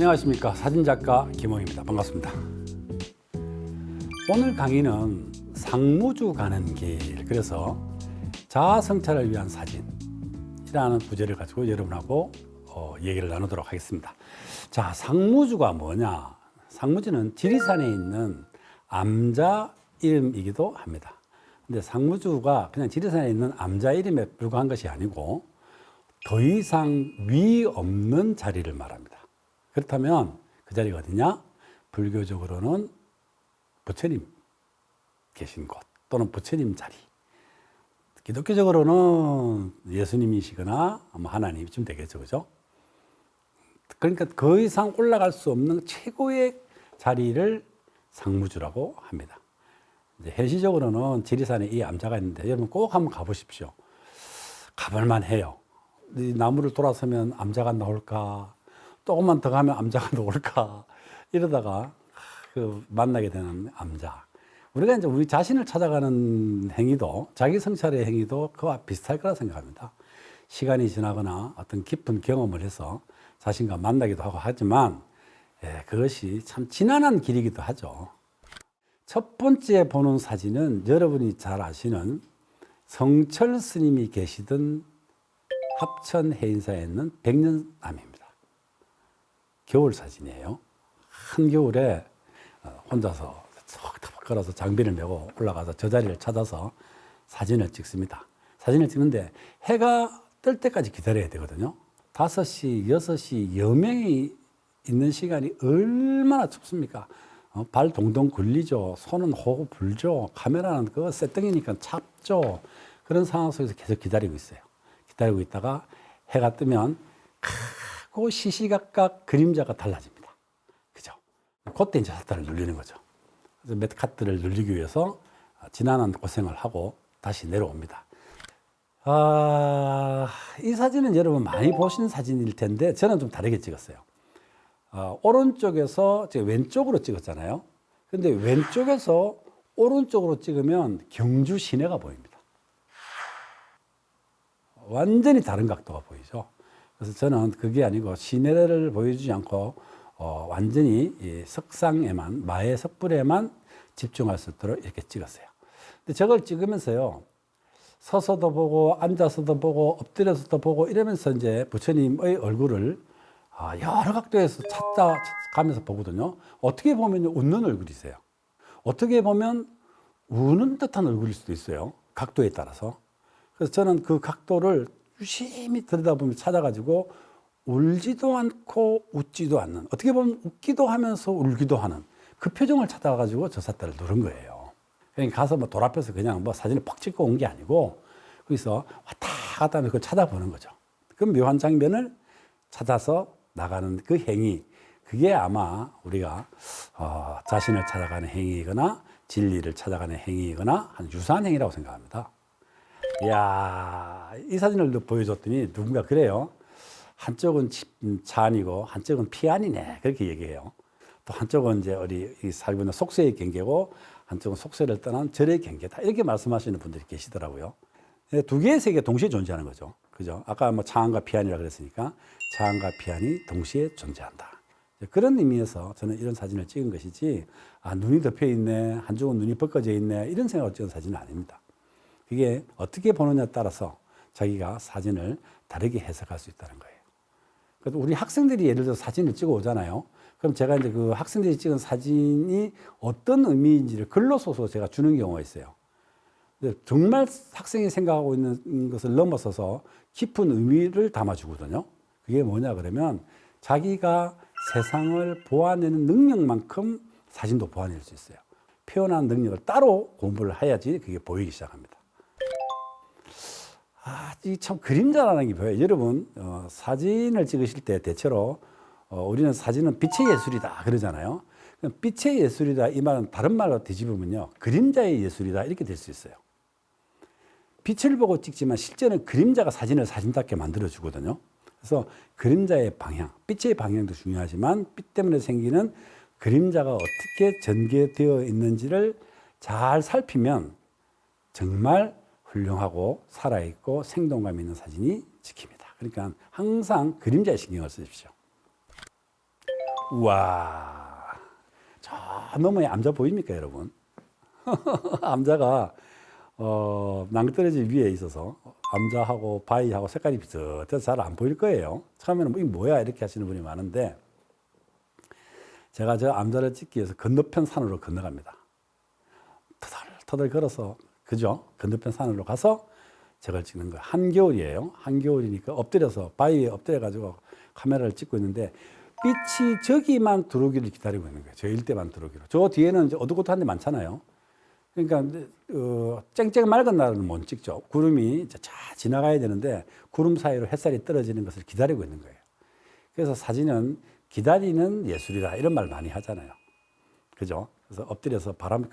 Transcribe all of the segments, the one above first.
안녕하십니까, 사진작가 김홍입니다. 반갑습니다. 오늘 강의는 상무주 가는 길, 그래서 자아성찰을 위한 사진이라는 부제를 가지고 여러분하고 얘기를 나누도록 하겠습니다. 자, 상무주가 뭐냐? 상무주는 지리산에 있는 암자 이름이기도 합니다. 근데 상무주가 그냥 지리산에 있는 암자 이름에 불과한 것이 아니고 더 이상 위 없는 자리를 말합니다. 그렇다면 그 자리가 어디냐? 불교적으로는 부처님 계신 곳 또는 부처님 자리. 기독교적으로는 예수님이시거나 하나님이쯤 되겠죠, 그죠? 그러니까 더 이상 올라갈 수 없는 최고의 자리를 상무주라고 합니다. 이제 현실적으로는 지리산에 이 암자가 있는데 여러분 꼭 한번 가보십시오. 가볼만 해요. 이 나무를 돌아서면 암자가 나올까? 조금만 더 가면 암자가 나올까? 이러다가 만나게 되는 암자. 우리가 이제 우리 자신을 찾아가는 행위도, 자기 성찰의 행위도 그와 비슷할 거라 생각합니다. 시간이 지나거나 어떤 깊은 경험을 해서 자신과 만나기도 하고 하지만, 그것이 참 지난한 길이기도 하죠. 첫 번째 보는 사진은 여러분이 잘 아시는 성철 스님이 계시던 합천 해인사에 있는 백년암입니다. 겨울 사진이에요. 한겨울에 혼자서 턱턱 걸어서 장비를 메고 올라가서 저 자리를 찾아서 사진을 찍습니다. 사진을 찍는데 해가 뜰 때까지 기다려야 되거든요. 5시, 6시 여명이 있는 시간이 얼마나 춥습니까? 발 동동 굴리죠. 손은 호흡 불죠. 카메라는 그거 쇳덩이니까 찹죠. 그런 상황 속에서 계속 기다리고 있어요. 기다리고 있다가 해가 뜨면 크고 시시각각 그림자가 달라집니다. 그죠? 그때 이제 샷터를 눌리는 거죠. 그래서 몇 카트를 눌리기 위해서 지난한 고생을 하고 다시 내려옵니다. 이 사진은 여러분 많이 보신 사진일 텐데 저는 좀 다르게 찍었어요. 오른쪽에서 제가 왼쪽으로 찍었잖아요. 근데 왼쪽에서 오른쪽으로 찍으면 경주 시내가 보입니다. 완전히 다른 각도가 보이죠. 그래서 저는 그게 아니고 시내를 보여주지 않고 완전히 이 석상에만, 마의 석불에만 집중할 수 있도록 이렇게 찍었어요. 근데 저걸 찍으면서요, 서서도 보고 앉아서도 보고 엎드려서도 보고 이러면서 이제 부처님의 얼굴을 여러 각도에서 찾아가면서 보거든요. 어떻게 보면 웃는 얼굴이세요. 어떻게 보면 우는 듯한 얼굴일 수도 있어요. 각도에 따라서. 그래서 저는 그 각도를 유심히 들여다보면 찾아가지고 울지도 않고 웃지도 않는, 어떻게 보면 웃기도 하면서 울기도 하는 그 표정을 찾아가지고 저 샷다를 누른 거예요. 그러니까 가서 뭐 돌 앞에서 그냥 뭐 사진을 퍽 찍고 온 게 아니고 거기서 왔다 갔다 하면서 그걸 찾아보는 거죠. 그 묘한 장면을 찾아서 나가는 그 행위, 그게 아마 우리가 자신을 찾아가는 행위이거나 진리를 찾아가는 행위이거나 한 유사한 행위라고 생각합니다. 이야, 이 사진을 보여줬더니 누군가 그래요. 한쪽은 찬이고 한쪽은 피안이네. 그렇게 얘기해요. 또 한쪽은 이제 우리 살고 있는 속세의 경계고 한쪽은 속세를 떠난 절의 경계다. 이렇게 말씀하시는 분들이 계시더라고요. 두 개의 세계가 동시에 존재하는 거죠. 그죠? 아까 뭐 차안과 피안이라 그랬으니까 차안과 피안이 동시에 존재한다. 그런 의미에서 저는 이런 사진을 찍은 것이지, 눈이 덮여 있네, 한쪽은 눈이 벗겨져 있네, 이런 생각을 찍은 사진은 아닙니다. 그게 어떻게 보느냐에 따라서 자기가 사진을 다르게 해석할 수 있다는 거예요. 그래서 우리 학생들이 예를 들어서 사진을 찍어 오잖아요. 그럼 제가 이제 그 학생들이 찍은 사진이 어떤 의미인지를 글로 써서 제가 주는 경우가 있어요. 정말 학생이 생각하고 있는 것을 넘어서서 깊은 의미를 담아주거든요. 그게 뭐냐 그러면 자기가 세상을 보아내는 능력만큼 사진도 보아낼 수 있어요. 표현하는 능력을 따로 공부를 해야지 그게 보이기 시작합니다. 이 참 그림자라는 게 보여요. 여러분, 사진을 찍으실 때 대체로 우리는 사진은 빛의 예술이다 그러잖아요. 빛의 예술이다 이 말은 다른 말로 뒤집으면요, 그림자의 예술이다 이렇게 될 수 있어요. 빛을 보고 찍지만 실제는 그림자가 사진을 사진답게 만들어주거든요. 그래서 그림자의 방향, 빛의 방향도 중요하지만 빛 때문에 생기는 그림자가 어떻게 전개되어 있는지를 잘 살피면 정말 훌륭하고 살아있고 생동감 있는 사진이 찍힙니다. 그러니까 항상 그림자에 신경을 쓰십시오. 우와. 저 너머에 암자 보입니까, 여러분? 암자가 낭떠러지 위에 있어서 암자하고 바위하고 색깔이 비슷해서 잘 안 보일 거예요. 처음에는 뭐, 이게 뭐야 이렇게 하시는 분이 많은데 제가 저 암자를 찍기 위해서 건너편 산으로 건너갑니다. 터덜터덜 걸어서 그죠? 건너편 산으로 가서 저걸 찍는 거예요. 한겨울이에요. 한겨울이니까 엎드려서 바위에 엎드려가지고 카메라를 찍고 있는데 빛이 저기만 들어오기를 기다리고 있는 거예요. 저 일대만 들어오기로. 저 뒤에는 이제 어둑어둑한 데 많잖아요. 그러니까 쨍쨍 맑은 날은 못 찍죠. 구름이 이제 쫙 지나가야 되는데 구름 사이로 햇살이 떨어지는 것을 기다리고 있는 거예요. 그래서 사진은 기다리는 예술이다 이런 말 많이 하잖아요. 그죠? 그래서 엎드려서 바람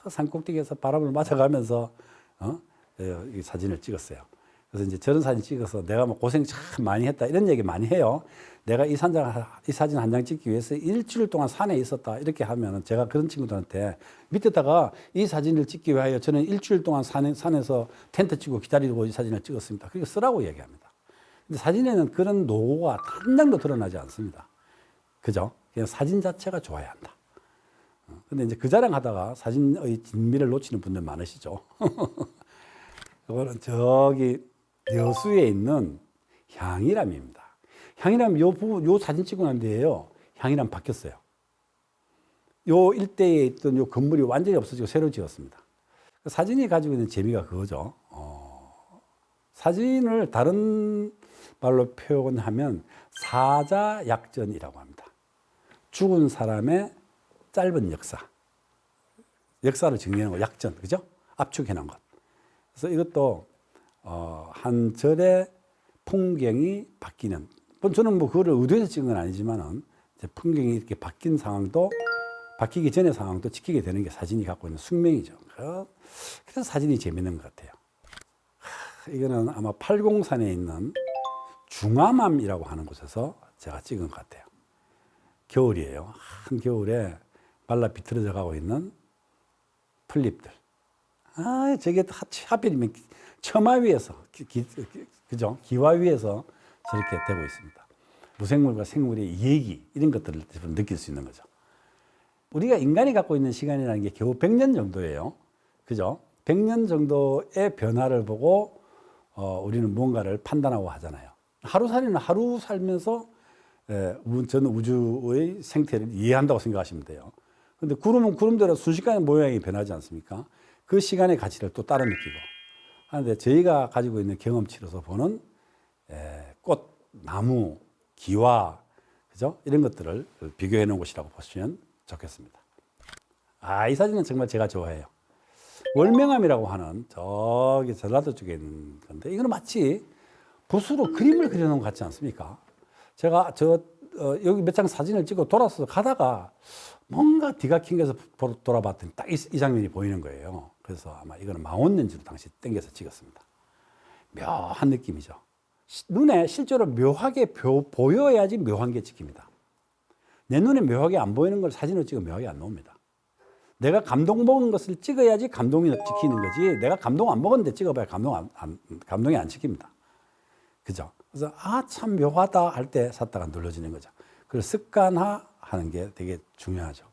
산꼭대기에서 바람을 맞아가면서 이 사진을 찍었어요. 그래서 이제 저런 사진 찍어서 내가 뭐 고생 참 많이 했다 이런 얘기 많이 해요. 내가 이 사진 한 장 찍기 위해서 일주일 동안 산에 있었다 이렇게 하면은 제가 그런 친구들한테 밑에다가 이 사진을 찍기 위하여 저는 일주일 동안 산에서 텐트 치고 기다리고 이 사진을 찍었습니다. 그렇게 쓰라고 얘기합니다. 근데 사진에는 그런 노고가 한 장도 드러나지 않습니다. 그죠? 그냥 사진 자체가 좋아야 한다. 근데 이제 그 자랑 하다가 사진의 진미를 놓치는 분들 많으시죠. 이거는 저기 여수에 있는 향일암입니다. 향일암 요 사진 찍고 난 뒤에요. 향일암 바뀌었어요. 요 일대에 있던 요 건물이 완전히 없어지고 새로 지었습니다. 사진이 가지고 있는 재미가 그거죠. 사진을 다른 말로 표현하면 사자약전이라고 합니다. 죽은 사람의 짧은 역사를 정리하는 거, 약전, 그죠? 압축해 놓은 것. 그래서 이것도 한 절의 풍경이 바뀌는. 저는 뭐 그거를 의도해서 찍은 건 아니지만은 풍경이 이렇게 바뀐 상황도 바뀌기 전의 상황도 지키게 되는 게 사진이 갖고 있는 숙명이죠. 그래서 사진이 재밌는 것 같아요. 이거는 아마 팔공산에 있는 중암암이라고 하는 곳에서 제가 찍은 것 같아요. 겨울이에요. 한겨울에 말라 비틀어져 가고 있는 풀잎들. 저게 하필이면 처마 위에서, 그죠? 기와 위에서 저렇게 되고 있습니다. 무생물과 생물의 얘기, 이런 것들을 느낄 수 있는 거죠. 우리가 인간이 갖고 있는 시간이라는 게 겨우 100년 정도예요. 그죠? 100년 정도의 변화를 보고 우리는 무언가를 판단하고 하잖아요. 하루살이는 하루 살면서 저는 우주의 생태를 이해한다고 생각하시면 돼요. 근데 구름은 구름대로 순식간에 모양이 변하지 않습니까? 그 시간의 가치를 또 따라 느끼고 하는데 저희가 가지고 있는 경험치로서 보는 꽃, 나무, 기와, 그죠? 이런 것들을 비교해 놓은 곳이라고 보시면 좋겠습니다. 이 사진은 정말 제가 좋아해요. 월명암이라고 하는 저기 전라도 쪽에 있는 건데 이거는 마치 붓으로 그림을 그려놓은 것 같지 않습니까? 제가 여기 몇 장 사진을 찍고 돌아서 가다가 뭔가 뒤가 킹겨서 돌아봤더니 딱 이 장면이 보이는 거예요. 그래서 아마 이거는 망원렌즈로 당시 땡겨서 찍었습니다. 묘한 느낌이죠. 눈에 실제로 묘하게 보여야지 묘한 게 찍힙니다. 내 눈에 묘하게 안 보이는 걸 사진으로 찍으면 묘하게 안 나옵니다. 내가 감동 먹은 것을 찍어야지 감동이 찍히는 거지 내가 감동 안 먹었는데 찍어봐야 감동이 안 찍힙니다. 그죠? 그래서 참 묘하다 할 때 샀다가 눌러지는 거죠. 그걸 습관화하는 게 되게 중요하죠.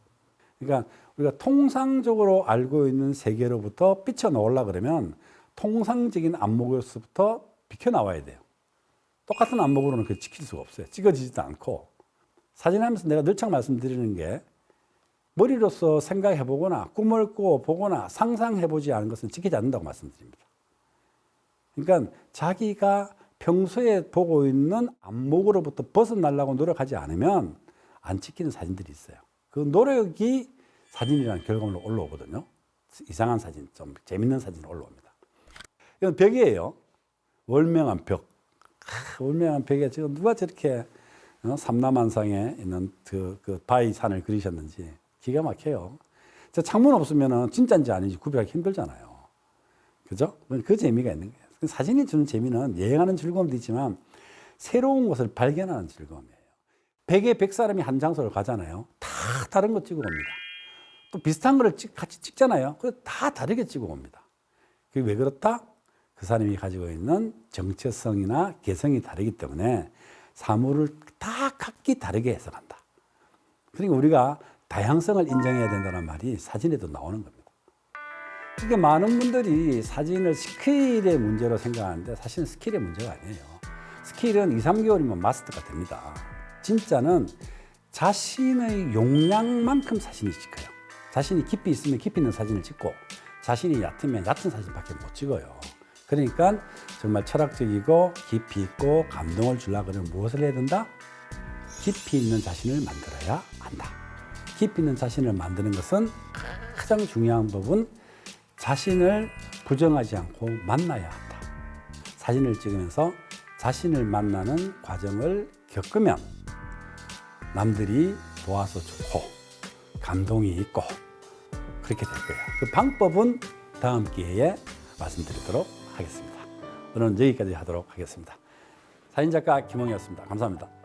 그러니까 우리가 통상적으로 알고 있는 세계로부터 삐쳐나오려고 그러면 통상적인 안목에서부터 비켜나와야 돼요. 똑같은 안목으로는 그걸 지킬 수가 없어요. 찍어지지도 않고. 사진하면서 내가 늘상 말씀드리는 게 머리로서 생각해보거나 꿈을 꾸어보거나 상상해보지 않은 것은 지키지 않는다고 말씀드립니다. 그러니까 자기가 평소에 보고 있는 안목으로부터 벗어나려고 노력하지 않으면 안 찍히는 사진들이 있어요. 그 노력이 사진이라는 결과물로 올라오거든요. 이상한 사진, 좀 재밌는 사진이 올라옵니다. 이건 벽이에요. 월명암 벽. 월명암 벽에 지금 누가 저렇게 삼남한상에 있는 그 바위 산을 그리셨는지 기가 막혀요. 저 창문 없으면 진짜인지 아닌지 구별하기 힘들잖아요. 그죠? 그 재미가 있는 거예요. 사진이 주는 재미는 여행하는 즐거움도 있지만 새로운 것을 발견하는 즐거움이에요. 100에 100사람이 한 장소를 가잖아요. 다 다른 거 찍어 옵니다. 또 비슷한 거를 같이 찍잖아요. 그래서 다 다르게 찍어 옵니다. 그게 왜 그렇다? 그 사람이 가지고 있는 정체성이나 개성이 다르기 때문에 사물을 다 각기 다르게 해석한다. 그러니까 우리가 다양성을 인정해야 된다는 말이 사진에도 나오는 겁니다. 그러니까 많은 분들이 사진을 스킬의 문제로 생각하는데 사실은 스킬의 문제가 아니에요. 스킬은 2, 3개월이면 마스터가 됩니다. 진짜는 자신의 용량만큼 사진을 찍어요. 자신이 깊이 있으면 깊이 있는 사진을 찍고 자신이 얕으면 얕은 사진밖에 못 찍어요. 그러니까 정말 철학적이고 깊이 있고 감동을 주려고 하면 무엇을 해야 된다? 깊이 있는 자신을 만들어야 한다. 깊이 있는 자신을 만드는 것은 가장 중요한 부분, 자신을 부정하지 않고 만나야 한다. 사진을 찍으면서 자신을 만나는 과정을 겪으면 남들이 도와서 좋고 감동이 있고 그렇게 될 거예요. 그 방법은 다음 기회에 말씀드리도록 하겠습니다. 오늘은 여기까지 하도록 하겠습니다. 사진작가 김홍이었습니다. 감사합니다.